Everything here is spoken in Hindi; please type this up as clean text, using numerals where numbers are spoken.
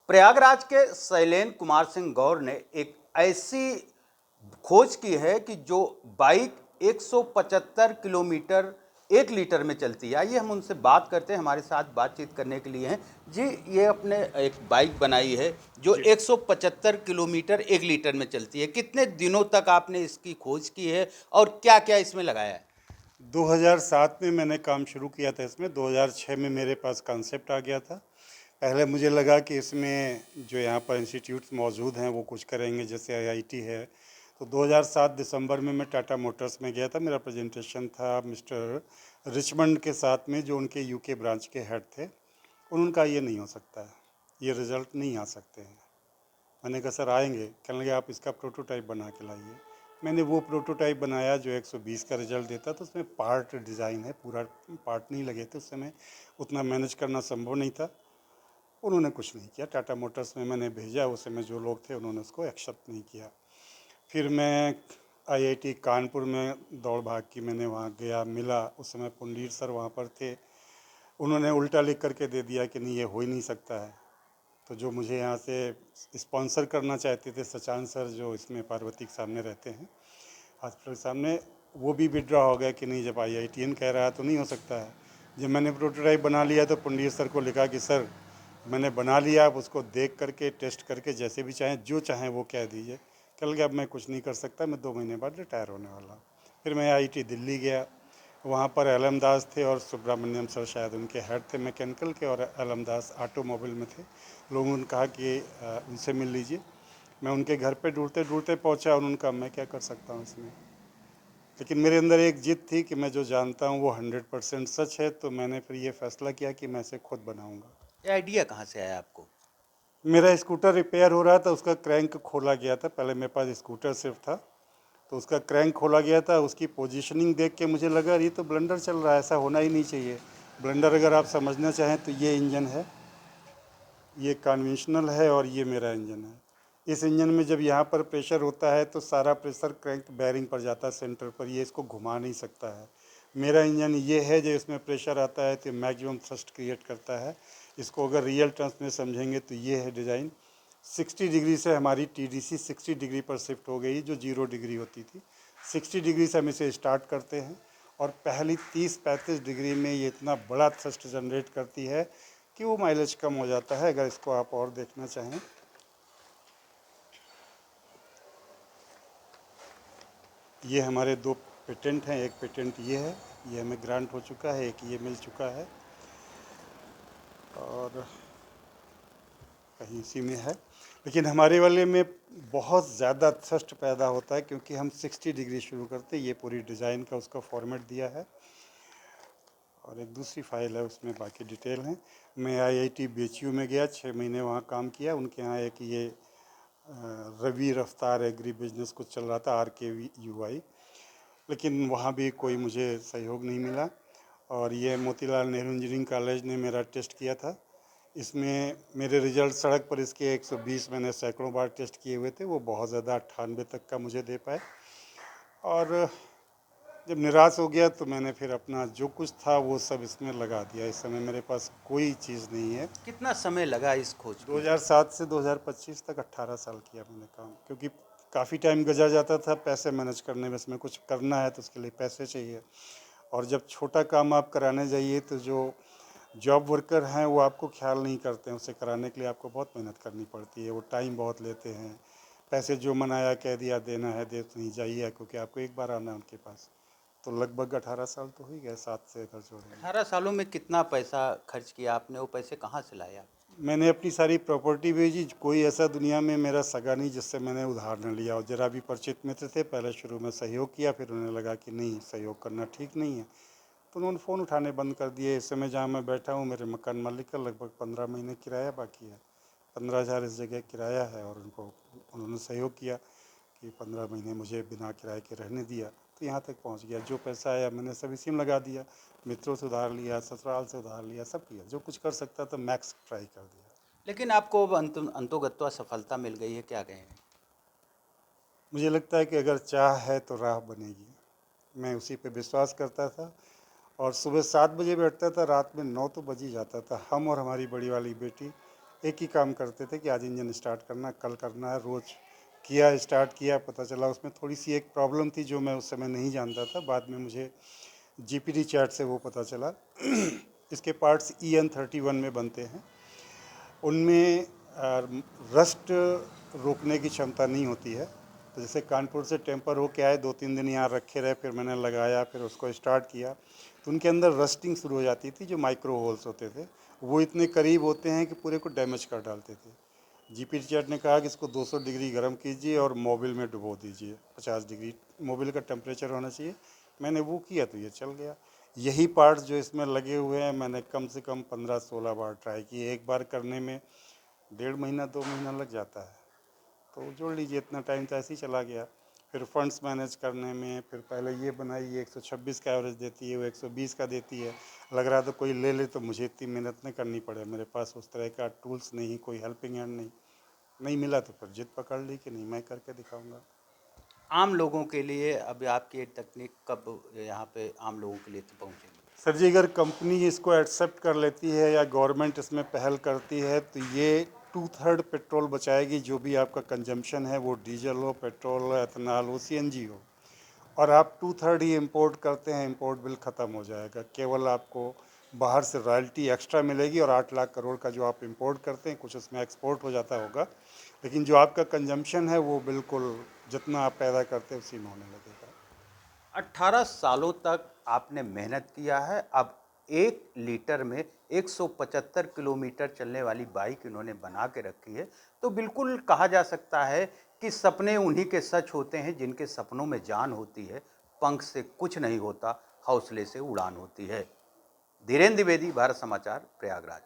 प्रयागराज के शैलेंद्र कुमार सिंह गौर ने एक ऐसी खोज की है कि जो बाइक 175 किलोमीटर 1 लीटर में चलती है। आइए हम उनसे बात करते हैं। हमारे साथ बातचीत करने के लिए हैं जी। ये अपने एक बाइक बनाई है जो 175 किलोमीटर 1 लीटर में चलती है। कितने दिनों तक आपने इसकी खोज की है और क्या क्या इसमें लगाया है? 2007 में मैंने काम शुरू किया था इसमें। 2006 में मेरे पास कॉन्सेप्ट आ गया था। पहले मुझे लगा कि इसमें जो यहाँ पर इंस्टीट्यूट्स मौजूद हैं वो कुछ करेंगे, जैसे आईआईटी है। तो 2007 दिसंबर में मैं टाटा मोटर्स में गया था। मेरा प्रेजेंटेशन था मिस्टर रिचमंड के साथ में, जो उनके यूके ब्रांच के हेड थे। उनका ये नहीं हो सकता है, ये रिज़ल्ट नहीं आ सकते हैं। मैंने कहा सर आएंगे। कहने लगे आप इसका प्रोटोटाइप बना के लाइए। मैंने वो प्रोटोटाइप बनाया जो 120 का रिजल्ट देता। तो उसमें पार्ट डिज़ाइन है, पूरा पार्ट नहीं लगे थे उस समय, उतना मैनेज करना संभव नहीं था। उन्होंने कुछ नहीं किया। टाटा मोटर्स में मैंने भेजा, उस समय जो लोग थे उन्होंने उसको एक्सेप्ट नहीं किया। फिर मैं आईआईटी कानपुर में दौड़ भाग की मैंने वहाँ गया, मिला। उस समय पुंडीर सर वहाँ पर थे। उन्होंने उल्टा लिख करके दे दिया कि नहीं ये हो ही नहीं सकता है। तो जो मुझे यहाँ से स्पॉन्सर करना चाहते थे, सचान सर जो इसमें पार्वती के सामने रहते हैं, हॉस्पिटल के सामने, वो भी विड्रॉ हो गया कि नहीं, जब आईआईटीएन कह रहा है तो नहीं हो सकता है। जब मैंने प्रोटोटाइप बना लिया तो पंडित सर को लिखा कि सर मैंने बना लिया, आप उसको देख करके टेस्ट करके जैसे भी चाहें, जो चाहें वो कह दीजिए। कल के अब मैं कुछ नहीं कर सकता, मैं 2 महीने बाद रिटायर होने वाला हूँ। फिर मैं आईआईटी दिल्ली गया। वहाँ पर एलम दास थे और सुब्रमण्यम सर शायद उनके हेड थे मैकेनिकल के, और एलम दास ऑटोमोबाइल में थे। लोगों ने कहा कि उनसे मिल लीजिए। मैं उनके घर पे ढूंढते ढूंढते पहुँचा। उन्होंने कहा मैं क्या कर सकता हूँ इसमें। लेकिन मेरे अंदर एक जिद थी कि मैं जो जानता हूँ वो 100% सच है। तो मैंने फिर ये फैसला किया कि मैं इसे खुद बनाऊँगा। ये आइडिया कहाँ से आया आपको? मेरा स्कूटर रिपेयर हो रहा था, उसका क्रैंक खोला गया था। पहले मेरे पास स्कूटर सिर्फ था, तो उसका क्रैंक खोला गया था। उसकी पोजीशनिंग देख के मुझे लगा ये तो ब्लंडर चल रहा है, ऐसा होना ही नहीं चाहिए। ब्लंडर अगर आप समझना चाहें तो ये इंजन है, ये कन्वेंशनल है और ये मेरा इंजन है। इस इंजन में जब यहाँ पर प्रेशर होता है तो सारा प्रेशर क्रैंक बैरिंग पर जाता है सेंटर पर, ये इसको घुमा नहीं सकता है। मेरा इंजन ये है जो इसमें प्रेशर आता है तो मैक्सिमम थ्रस्ट क्रिएट करता है। इसको अगर रियल टर्म्स में समझेंगे तो ये है डिज़ाइन। 60 डिग्री से हमारी टीडीसी 60 डिग्री पर शिफ्ट हो गई, जो 0 डिग्री होती थी। 60 डिग्री से हम इसे स्टार्ट करते हैं और पहली 30-35 डिग्री में ये इतना बड़ा थ्रस्ट जनरेट करती है कि वो माइलेज कम हो जाता है। अगर इसको आप और देखना चाहें, ये हमारे 2 पेटेंट हैं। एक पेटेंट ये है, ये हमें ग्रांट हो चुका है, एक ये मिल चुका है और कहीं इसी में है। लेकिन हमारे वाले में बहुत ज़्यादा थ्रस्ट पैदा होता है क्योंकि हम 60 डिग्री शुरू करते हैं। ये पूरी डिज़ाइन का उसका फॉर्मेट दिया है और एक दूसरी फाइल है, उसमें बाकी डिटेल हैं। मैं आईआईटी बीएचयू में गया, 6 महीने वहाँ काम किया। उनके यहाँ एक ये रवि रफ्तार एग्री बिजनेस कुछ चल रहा था, RKVUI, लेकिन वहाँ भी कोई मुझे सहयोग नहीं मिला। और ये मोतीलाल नेहरू इंजीनियरिंग कॉलेज ने मेरा टेस्ट किया था। इसमें मेरे रिजल्ट सड़क पर इसके 120 मैंने सैकड़ों बार टेस्ट किए हुए थे, वो बहुत ज़्यादा 98 तक का मुझे दे पाए। और जब निराश हो गया तो मैंने फिर अपना जो कुछ था वो सब इसमें लगा दिया। इस समय मेरे पास कोई चीज़ नहीं है। कितना समय लगा इस खोज में? 2007 से 2025 तक 18 साल किया मैंने काम, क्योंकि काफ़ी टाइम गुजर जाता था पैसे मैनेज करने में। इसमें कुछ करना है तो उसके लिए पैसे चाहिए, और जब छोटा काम आप कराने जाइए तो जो जॉब वर्कर हैं वो आपको ख्याल नहीं करते हैं। उसे कराने के लिए आपको बहुत मेहनत करनी पड़ती है, वो टाइम बहुत लेते हैं। पैसे जो मनाया कह दिया देना है दे तो नहीं जाइए, क्योंकि आपको एक बार आना है उनके पास। तो लगभग 18 साल तो हो ही गए, 7 से अगर जोड़ेंगे। 18 सालों में कितना पैसा खर्च किया आपने? वो पैसे कहाँ से लाया? मैंने अपनी सारी प्रॉपर्टी बेची। कोई ऐसा दुनिया में मेरा सगा नहीं जिससे मैंने उधार न लिया। और जरा भी परिचित मित्र थे, पहले शुरू में सहयोग किया, फिर उन्हें लगा कि नहीं, सहयोग करना ठीक नहीं है, तो उन्होंने फ़ोन उठाने बंद कर दिए। इस समय जहाँ मैं बैठा हूँ मेरे मकान मालिक का लगभग 15 महीने किराया बाकी है। 15,000 इस जगह किराया है, और उनको उन्होंने सहयोग किया कि 15 महीने मुझे बिना किराए के रहने दिया, तो यहाँ तक पहुँच गया। जो पैसा आया मैंने सब इसी में लगा दिया। मित्रों से उधार लिया, ससुराल से उधार लिया, सब किया जो कुछ कर सकता था, मैक्स ट्राई कर दिया। लेकिन आपको अब अंतोगत्वा सफलता मिल गई है, क्या कहें? मुझे लगता है कि अगर चाह है तो राह बनेगी। मैं उसी पे विश्वास करता था, और सुबह 7 बजे बैठता था, रात में 9 तो बज ही जाता था। हम और हमारी बड़ी वाली बेटी एक ही काम करते थे कि आज इंजन स्टार्ट करना, कल करना है। रोज़ किया, स्टार्ट किया, पता चला उसमें थोड़ी सी एक प्रॉब्लम थी जो मैं उस समय नहीं जानता था। बाद में मुझे जीपीडी चार्ट से वो पता चला। इसके पार्ट्स EN31 में बनते हैं। उनमें रस्ट रोकने की क्षमता नहीं होती है। तो जैसे कानपुर से टेम्पर होके आए, 2-3 दिन यहाँ रखे रहे, फिर मैंने लगाया, फिर उसको स्टार्ट किया, तो उनके अंदर रस्टिंग शुरू हो जाती थी। जो माइक्रो होल्स होते थे वो इतने करीब होते हैं कि पूरे को डैमेज कर डालते थे। जीपी रिचर्ड ने कहा कि इसको 200 डिग्री गर्म कीजिए और मोबिल में डुबो दीजिए, 50 डिग्री मोबिल का टेम्परेचर होना चाहिए। मैंने वो किया तो ये चल गया। यही पार्ट्स जो इसमें लगे हुए हैं मैंने कम से कम 15-16 बार ट्राई किए। एक बार करने में 1.5 महीना 2 महीना लग जाता है, तो जोड़ लीजिए इतना टाइम तो ऐसे ही चला गया। फिर फंड्स मैनेज करने में, फिर पहले ये बनाई, ये 126 का एवरेज देती है, वो 120 का देती है। लग रहा तो कोई ले ले तो मुझे इतनी मेहनत नहीं करनी पड़े, मेरे पास उस तरह का टूल्स नहीं, कोई हेल्पिंग हैंड नहीं। नहीं मिला तो फिर जिद पकड़ ली कि नहीं, मैं करके दिखाऊंगा। आम लोगों के लिए अभी आपकी ये तकनीक कब यहाँ पे आम लोगों के लिए तो पहुँचेगी? सर जी, अगर कंपनी इसको एक्सेप्ट कर लेती है या गवर्नमेंट इसमें पहल करती है तो ये 2/3 पेट्रोल बचाएगी। जो भी आपका कंजम्पशन है, वो डीजल हो, पेट्रोल हो, एथेनॉल हो, CNG हो। और आप 2/3 ही इंपोर्ट करते हैं, इंपोर्ट बिल ख़त्म हो जाएगा। केवल आपको बाहर से रॉयल्टी एक्स्ट्रा मिलेगी, और 8 लाख करोड़ का जो आप इंपोर्ट करते हैं, कुछ उसमें एक्सपोर्ट हो जाता होगा, लेकिन जो आपका कंजम्पशन है वो बिल्कुल जितना आप पैदा करते हैं उसी में होने लगेगा। 18 सालों तक आपने मेहनत किया है। अब 1 लीटर में 175 किलोमीटर चलने वाली बाइक इन्होंने बना के रखी है। तो बिल्कुल कहा जा सकता है कि सपने उन्हीं के सच होते हैं जिनके सपनों में जान होती है। पंख से कुछ नहीं होता, हौसले से उड़ान होती है। धीरेन्द्र द्विवेदी, भारत समाचार, प्रयागराज।